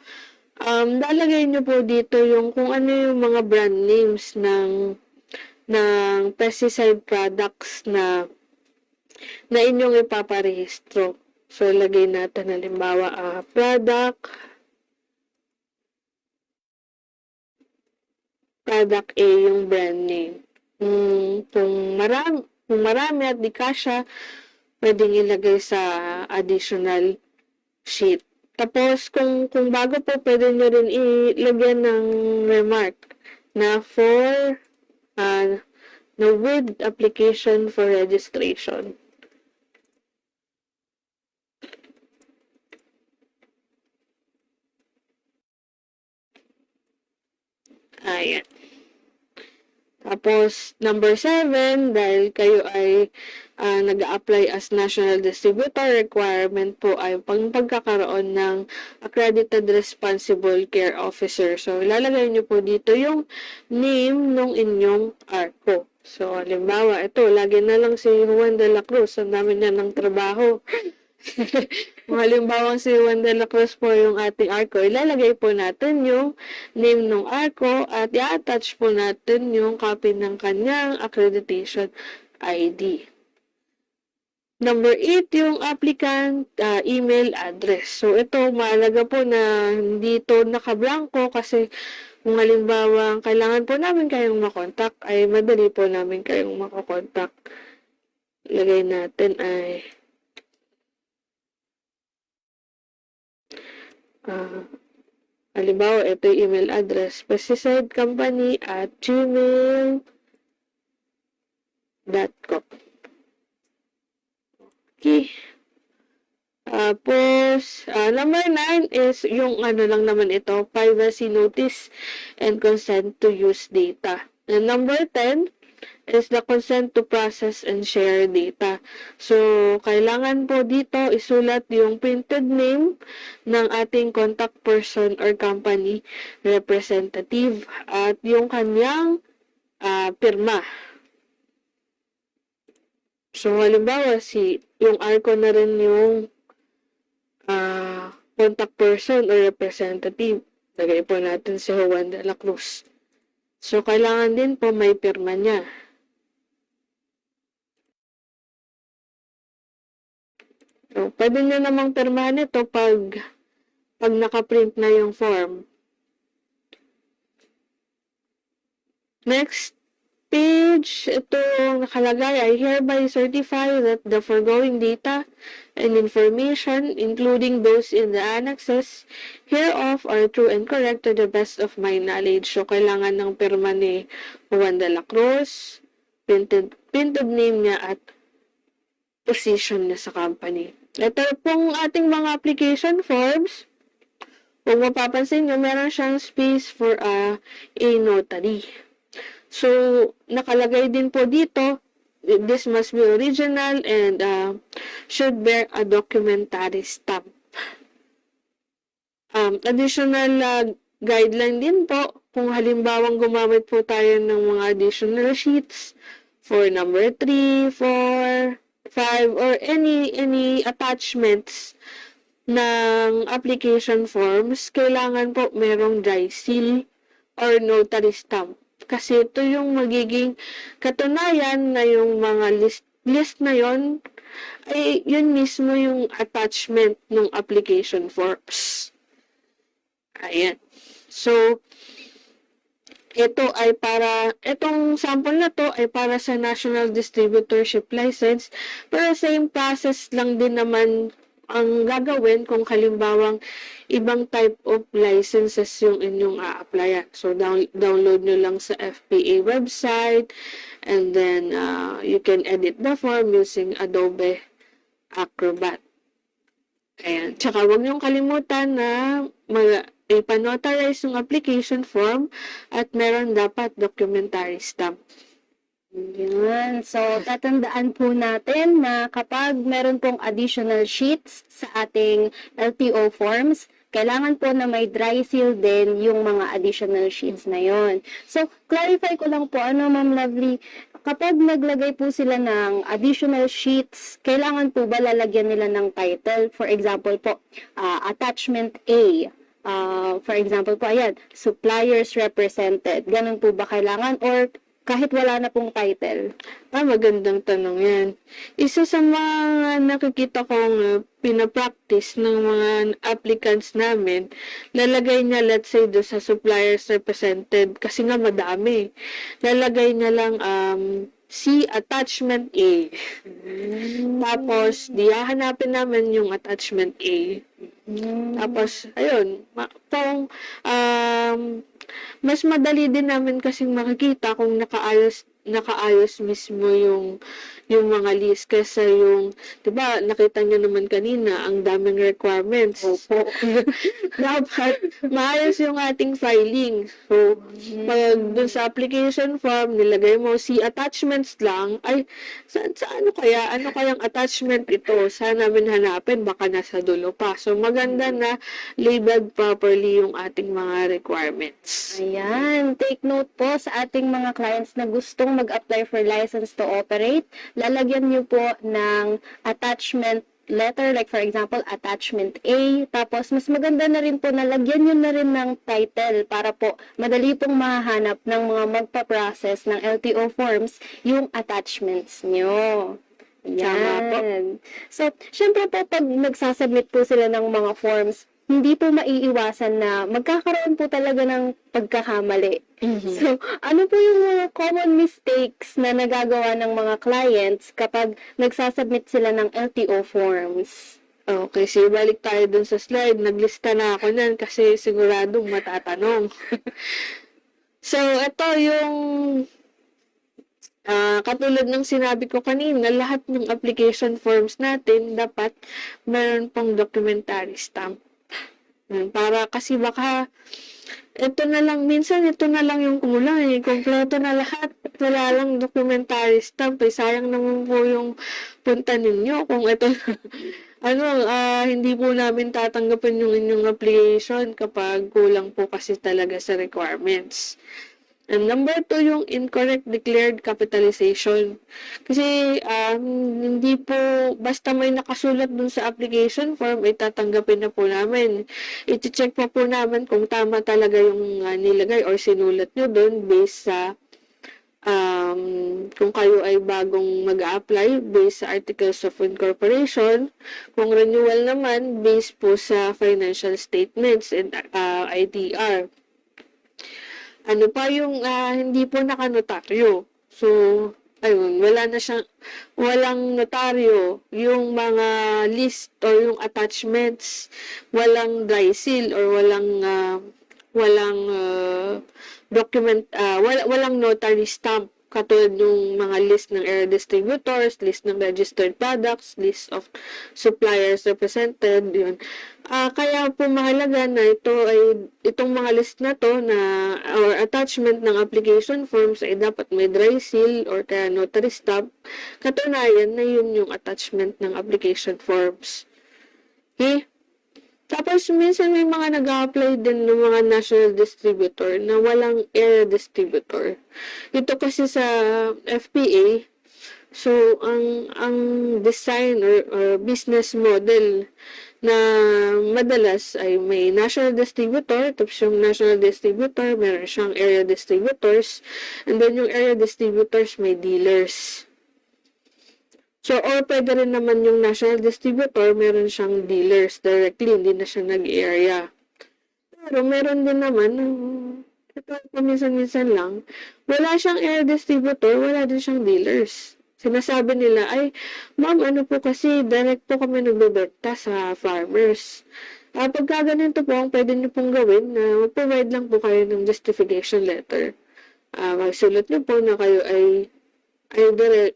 lalagay nyo po dito yung kung ano yung mga brand names ng pesticide products na inyong ipaparehistro. So, lagay natin halimbawa product A yung brand name. Kung marami at di kasya, pwedeng ilagay sa additional sheet. Tapos, kung bago po, pwede nyo rin ilagyan ng remark na with application for registration. Ayan. Tapos, number 7, dahil kayo ay nag-apply as national distributor, requirement po ay pagkakaroon ng accredited responsible care officer. So, ilalagay nyo po dito yung name ng inyong ARCO. So, halimbawa, ito, lagi na lang si Juan de la Cruz. Ang dami niya ng trabaho. Kung halimbawa si Juan de la Cruz po yung ating ARCO, ilalagay po natin yung name ng ARCO at i-attach po natin yung copy ng kanyang accreditation ID. Number 8, yung applicant email address. So, ito, mahalaga po na hindi ito nakablanko kasi kung halimbawa kailangan po namin kayong makontak, ay madali po namin kayong makokontak. Lagay natin ay halimbawa, ito yung email address, pesticidecompany@gmail.com. Okay. Tapos, number 9 is yung lang naman ito, privacy notice and consent to use data. And number 10 is the consent to process and share data. So, kailangan po dito isulat yung printed name ng ating contact person or company representative at yung kanyang pirma. So, halimbawa, yung ARCO na rin yung contact person or representative. Lagay po natin si Juan de la Cruz. So, kailangan din po may pirma niya. So, pwede nyo namang pirmahan ito pag nakaprint na yung form. Next page, ito nakalagay, I hereby certify that the foregoing data and information, including those in the annexes hereof, are true and correct to the best of my knowledge. So, kailangan ng pirma ni Juan de la Cruz, printed name niya at position niya sa company. Ito pong ating mga application forms. Kung mapapansin nyo, meron siyang space for a notary. So, nakalagay din po dito, this must be original and should bear a documentary stamp. Additional guideline din po, kung halimbawang gumamit po tayo ng mga additional sheets for number 3, 4, 5, or any attachments ng application forms, kailangan po merong dry seal or notary stamp. Kasi ito yung magiging katunayan na yung mga list na yon ay yun mismo yung attachment ng application forms. Ayan. So, itong sample na to ay para sa National Distributorship License, pero same process lang din naman ang gagawin kung halimbawang ibang type of licenses yung inyong a-applyan. So, download nyo lang sa FPA website and then you can edit the form using Adobe Acrobat. Ayan. Tsaka huwag niyong kalimutan na ipanotarize yung application form at meron dapat documentary stamp. Yun. So, tatandaan po natin na kapag meron pong additional sheets sa ating LTO forms, kailangan po na may dry seal din yung mga additional sheets na yon. So, clarify ko lang po, Ma'am Lovely, kapag naglagay po sila ng additional sheets, kailangan po ba lalagyan nila ng title? For example po, attachment A. For example po, ayan, suppliers represented. Ganun po ba kailangan? Or kahit wala na pong title? Magandang tanong yan. Isa sa mga nakikita kong pinapractice ng mga applicants namin, lalagay niya, let's say, do sa suppliers represented, kasi nga madami. Lalagay niya lang, see attachment A. Tapos, hahanapin namin yung attachment A. Tapos, ayun, mas madali din namin kasing makikita kung nakaayos mismo yung mga list kaysa yung, 'di ba, nakita niyo naman kanina ang daming requirements. Opo. Dapat maayos yung ating filing. So, pag dun sa application form, nilagay mo si attachments lang, ay, ano kayang attachment ito? Saan namin hanapin? Baka nasa dulo pa. So, maganda na labeled properly yung ating mga requirements. Ayan, take note po sa ating mga clients na gustong mag-apply for license to operate. Lalagyan niyo po ng attachment letter, like for example, attachment A. Tapos, mas maganda na rin po na lagyan nyo na rin ng title para po madali pong mahanap ng mga magpa-process ng LTO forms yung attachments nyo. Tama po. Yan. So, syempre po, pag nagsasubmit po sila ng mga forms, hindi po maiiwasan na magkakaroon po talaga ng pagkakamali. So, ano po yung mga common mistakes na nagagawa ng mga clients kapag nagsasubmit sila ng LTO forms? Okay, so balik tayo dun sa slide. Naglista na ako nan kasi siguradong matatanong. So, ito yung katulad ng sinabi ko kanina, lahat ng application forms natin dapat meron pong documentary stamp. Para kasi baka minsan ito na lang yung kulang kompleto na lahat. Wala lang documentary stamp. Sayang naman po yung punta ninyo kung ito hindi po namin tatanggapin yung inyong application kapag kulang po kasi talaga sa requirements. And number 2, yung incorrect declared capitalization. Kasi hindi po basta may nakasulat dun sa application form ay tatanggapin na po namin. I-check po namin kung tama talaga yung nilagay or sinulat nyo dun based sa kung kayo ay bagong mag-a-apply based sa Articles of Incorporation. Kung renewal naman, based po sa financial statements and ITR. Ano pa yung hindi po nakanotaryo. So, ayun, walang notaryo. Yung mga list or yung attachments, walang dry seal or walang walang notary stamp. Katulad yung mga list ng area distributors, list ng registered products, list of suppliers represented, yun. Kaya po mahalaga na itong mga list na to or attachment ng application forms ay dapat may dry seal or kaya notary stamp. Katunayan na yun yung attachment ng application forms. Okay? Tapos, minsan may mga nag-a-apply din ng mga national distributor na walang area distributor. Ito kasi sa FPA, so, ang design or business model na madalas ay may national distributor, tapos yung national distributor, meron siyang area distributors, and then yung area distributors may dealers. So, or pwede rin naman yung national distributor, meron siyang dealers directly, hindi na siya nag-area. Pero meron din naman, ito paminsan-minsan lang, wala siyang area distributor, wala din siyang dealers. Sinasabi nila, ay, ma'am, ano po kasi, direct po kami nagbebenta sa farmers. Pagka ganito po, ang pwede niyo pong gawin na mag-provide lang po kayo ng justification letter. Magsulat niyo po na kayo ay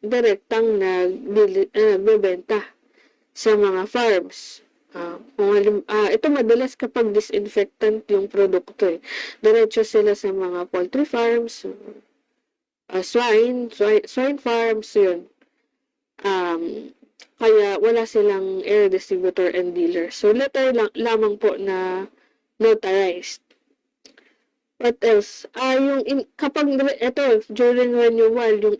direktang nagbebenta sa mga farms. Ito madalas kapag disinfectant yung produkto. Diretso sila sa mga poultry farms, swine farms, yun. Kaya wala silang area distributor and dealer. So, letter lamang po na notarized. What else? Kapag ito, during renewal, yung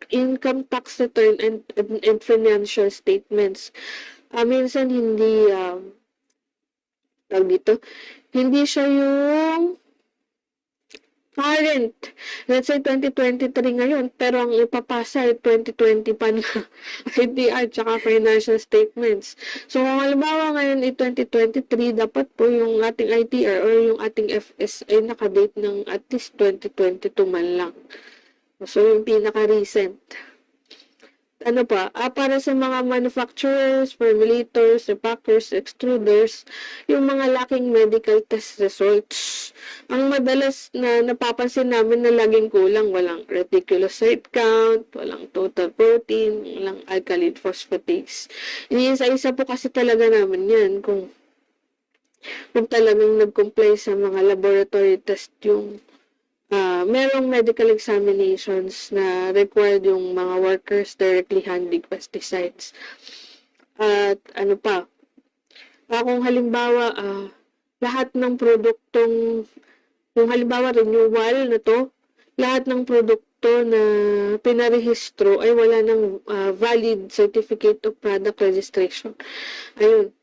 income tax return and financial statements, minsan hindi, hindi siya yung current, let's say 2023 ngayon, pero ang ipapasa ay 2020 pa na ITR tsaka financial statements. So, kung halimbawa ngayon ay 2023, dapat po yung ating ITR or yung ating FS ay nakadate ng at least 2022 man lang. So, yung pinaka-recent. Ano pa, para sa mga manufacturers, formulators, repackers, extruders, yung mga lacking medical test results. Ang madalas na napapansin namin na laging kulang, walang reticulocyte count, walang total protein, walang alkaline phosphatase. Iniisa-isa po kasi talaga namin yan kung talagang nag-comply sa mga laboratory test yung merong medical examinations na required yung mga workers directly handling pesticides. At ano pa, kung halimbawa, lahat ng produktong, yung halimbawa renewal na to, lahat ng produkto na pinarehistro ay wala ng valid certificate of product registration. Ayun.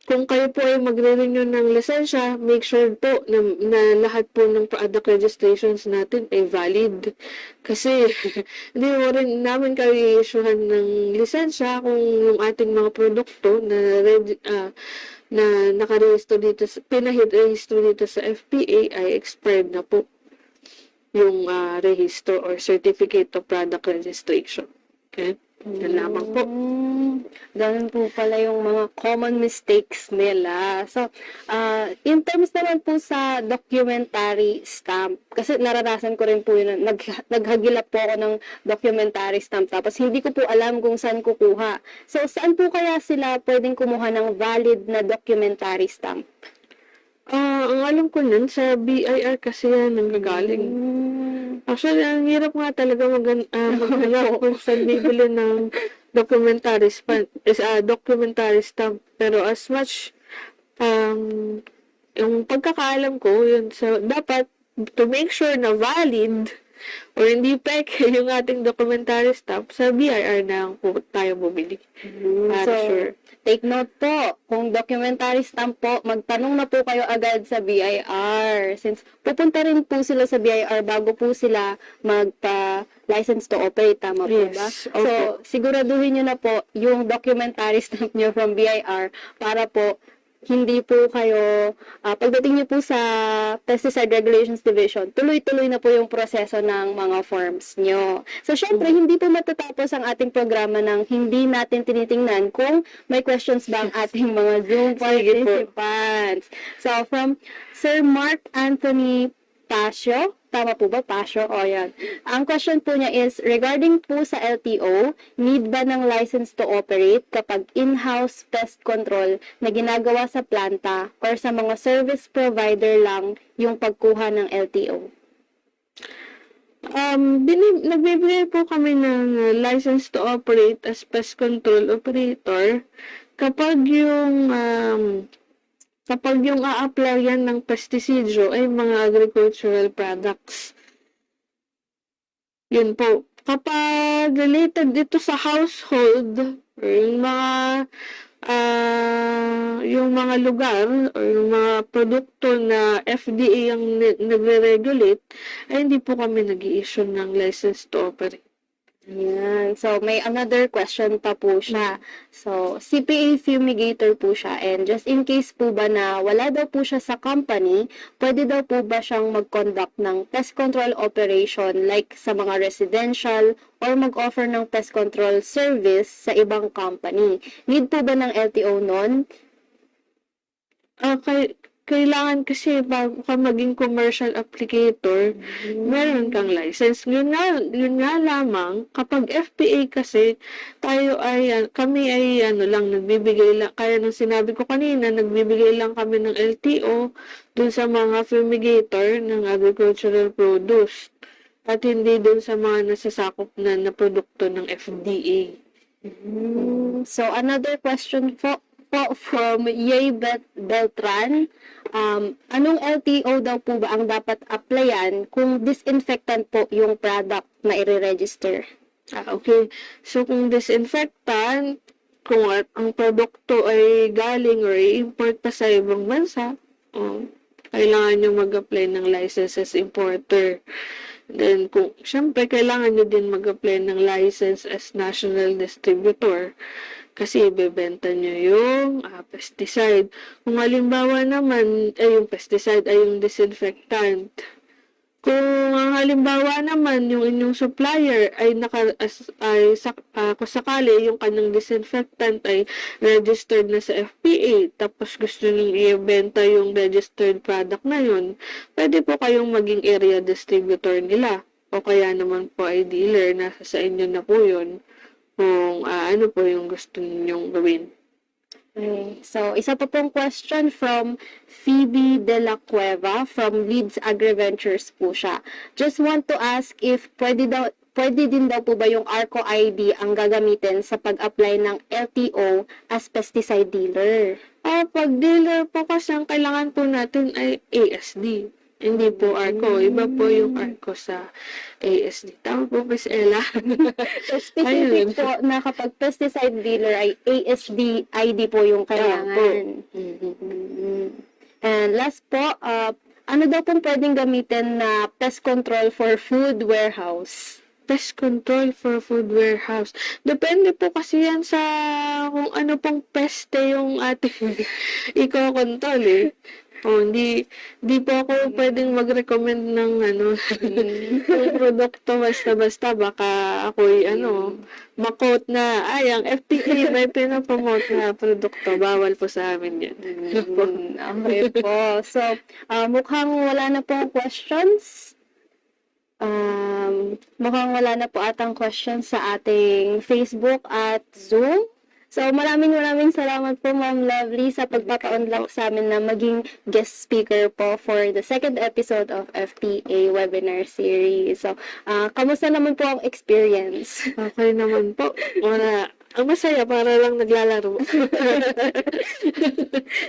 Kung kayo po ay magre-renew ng lisensya, make sure po na lahat po ng product registrations natin ay valid. Kasi hindi mo rin namin kayo i-issuehan ng lisensya kung yung ating mga produkto na nakarehistro dito, pinahid-rehistro dito sa FPA ay expired na po yung rehistro or certificate of product registration. Okay? Yan lamang po. Ganun po pala yung mga common mistakes nila. So, in terms naman po sa documentary stamp, kasi naranasan ko rin po yun, naghagilap po ako ng documentary stamp, tapos hindi ko po alam kung saan kukuha. So, saan po kaya sila pwedeng kumuha ng valid na documentary stamp? Ang alam ko nun, sa BIR kasi yan nanggagaling. Actually, ang hirap nga talaga maghanap kung saan bibili ng documentary stamp. Pero as much, yung pagkakaalam ko, yun, so dapat to make sure na valid or hindi peke yung ating documentary stamp, sa BIR na po tayo bumili. Para So, sure. take note po, kung documentary stamp po, magtanong na po kayo agad sa BIR. Since pupunta rin po sila sa BIR bago po sila magpa-license to operate, tama po ba? Yes, So, okay. siguraduhin nyo na po yung documentary stamp nyo from BIR para po hindi po kayo, pagdating nyo po sa Pesticide Regulations Division, tuloy-tuloy na po yung proseso ng mga forms nyo. So, syempre, hindi po matatapos ang ating programa ng hindi natin tinitingnan kung may questions ba ang ating mga Zoom participants. So, from Sir Mark Anthony Pasio, tama po ba? Pasio? O, yan. Ang question po niya is, regarding po sa LTO, need ba ng license to operate kapag in-house pest control na ginagawa sa planta or sa mga service provider lang yung pagkuha ng LTO? Nagbibigay po kami ng license to operate as pest control operator kapag yung a-applyan ng pestisidyo ay mga agricultural products. Yun po. Kapag related dito sa household, or yung mga lugar or yung mga produkto na FDA ang nagre-regulate, ay hindi po kami nag-i-issue ng license to operate. Yan. So, may another question pa po siya. So, CPA fumigator po siya. And just in case po ba na wala daw po siya sa company, pwede daw po ba siyang mag-conduct ng pest control operation like sa mga residential or mag-offer ng pest control service sa ibang company? Need po ba ng LTO nun? Kailangan kasi bago ka maging commercial applicator, meron kang license. Yun nga lamang, kapag FPA kasi, kami ay nagbibigay lang, kaya nung sinabi ko kanina, nagbibigay lang kami ng LTO dun sa mga fumigator ng agricultural produce at hindi dun sa mga nasasakop na produkto ng FDA. So, another question po from Yay Beltran. Anong LTO daw po ba ang dapat applyan kung disinfectant po yung product na i-register? Okay. So, kung disinfectant, kung ang produkto ay galing or i-import pa sa ibang bansa, kailangan nyo mag-apply ng license as importer. Then, syempre, kailangan nyo din mag-apply ng license as national distributor kasi ibebenta nyo yung pesticide. Kung halimbawa naman, yung pesticide ay yung disinfectant. Kung ang halimbawa naman, yung inyong supplier ay kung sakali yung kanyang disinfectant ay registered na sa FPA, tapos gusto nyo i-benta yung registered product na yun, pwede po kayong maging area distributor nila. O kaya naman po ay dealer, nasa sa inyo na po yun kung ano po yung gusto ninyong gawin. Okay. So, isa pa pong question from Phoebe De La Cueva from Leeds AgriVentures po siya. Just want to ask if pwede din daw po ba yung ARCO ID ang gagamitin sa pag-apply ng LTO as pesticide dealer? Pag dealer po kasi ang kailangan po natin ay ASD. Hindi po ARCO. Iba po yung ARCO sa ASD. Tama po, Miss Ella? So, specific po na kapag pesticide dealer ay ASD ID po yung kailangan. And last po, ano daw pong pwedeng gamitin na pest control for food warehouse? Pest control for food warehouse. Depende po kasi yan sa kung ano pong peste yung ating i-control eh. Hindi po ako pwedeng mag-recommend ng ng produkto basta-basta. Baka ako'y makot na, ang FPA may pinapromote na produkto. Bawal po sa amin yan. Okay po. So, mukhang wala na po questions. Mukhang wala na po atang questions sa ating Facebook at Zoom. So, maraming salamat po, Ma'am Lovely, sa pagpapa-unlock sa amin na maging guest speaker po for the second episode of FPA webinar series. So, kamusta naman po ang experience? Okay naman po. Ang masaya, para lang naglalaro.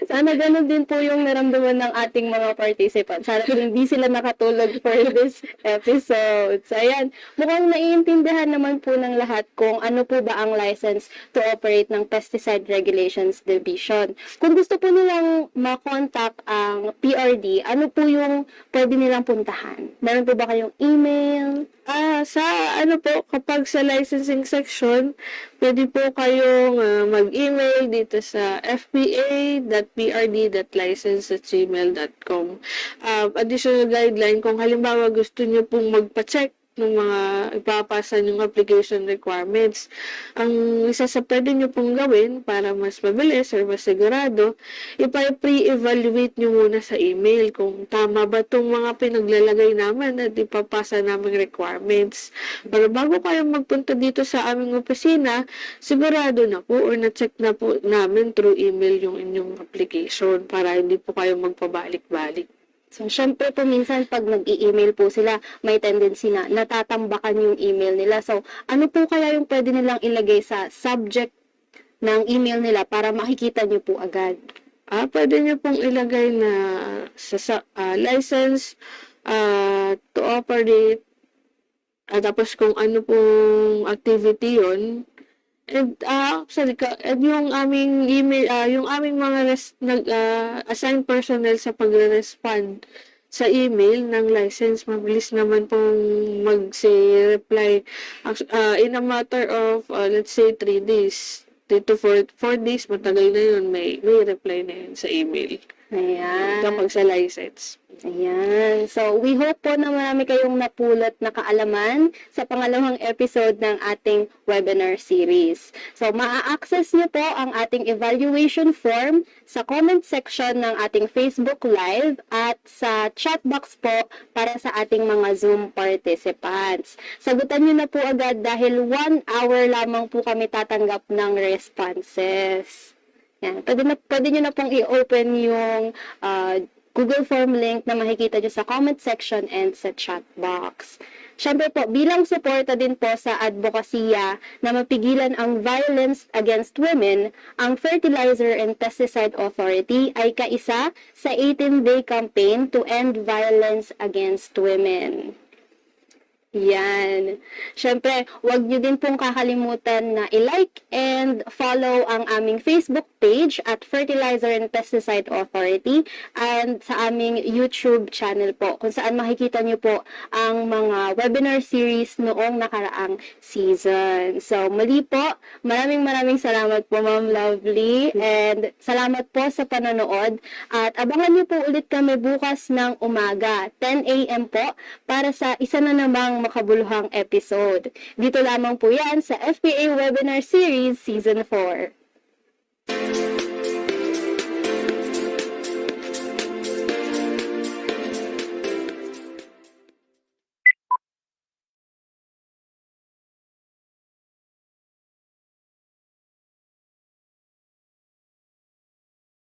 Sana ganun din po yung naramdaman ng ating mga participants. Sana hindi sila nakatulog for this episode. So, ayan. Mukhang naiintindihan naman po ng lahat kung ano po ba ang license to operate ng Pesticide Regulations Division. Kung gusto po nilang makontak ang PRD, ano po yung pwede nilang puntahan? Meron po ba kayong email? Kapag sa licensing section, pwede po kayong mag-email dito sa fpa.prd.license@gmail.com. Additional guideline, kung halimbawa gusto nyo pong magpa-check ng mga ipapasa yung application requirements. Ang isa sa pwede nyo pong gawin para mas mabilis or mas sigurado, pre-evaluate nyo muna sa email kung tama ba itong mga pinaglalagay naman at ipapasa naming requirements. Para bago kayo magpunta dito sa aming opisina, sigurado na po or na-check na po namin through email yung inyong application para hindi po kayo magpabalik-balik. So, syempre po minsan pag nag-i-email po sila, may tendency na natatambakan yung email nila. So, ano po kaya yung pwede nilang ilagay sa subject ng email nila para makikita nyo po agad? Pwede nyo pong ilagay na sa license to operate, tapos kung ano pong activity yon. And yung aming email, yung aming mga assigned personnel sa pagre-respond sa email ng license, mabilis naman pong mag-reply in a matter of let's say 3 days. 3 to 4 days, matagal na yun, may reply na yun sa email. Ayan. Kapag sa license. Ayan. So, we hope po na marami kayong napulot na kaalaman sa pangalawang episode ng ating webinar series. So, maa-access niyo po ang ating evaluation form sa comment section ng ating Facebook Live at sa chat box po para sa ating mga Zoom participants. Sagutan niyo na po agad dahil 1 hour lamang po kami tatanggap ng responses. Yan. Pwede nyo na pong i-open yung Google Form link na makikita nyo sa comment section and sa chat box. Siyempre po, bilang suporta din po sa advokasya na mapigilan ang violence against women, ang Fertilizer and Pesticide Authority ay kaisa sa 18-day campaign to end violence against women. Yan. Siyempre, huwag nyo din pong kakalimutan na i-like and follow ang aming Facebook page at Fertilizer and Pesticide Authority and sa aming YouTube channel po kung saan makikita nyo po ang mga webinar series noong nakaraang season. So, muli po, maraming salamat po Ma'am Lovely and salamat po sa panonood at abangan nyo po ulit kami bukas ng umaga, 10 a.m. po para sa isa na namang makabuluhang episode. Dito lamang po yan sa FPA Webinar Series Season 4.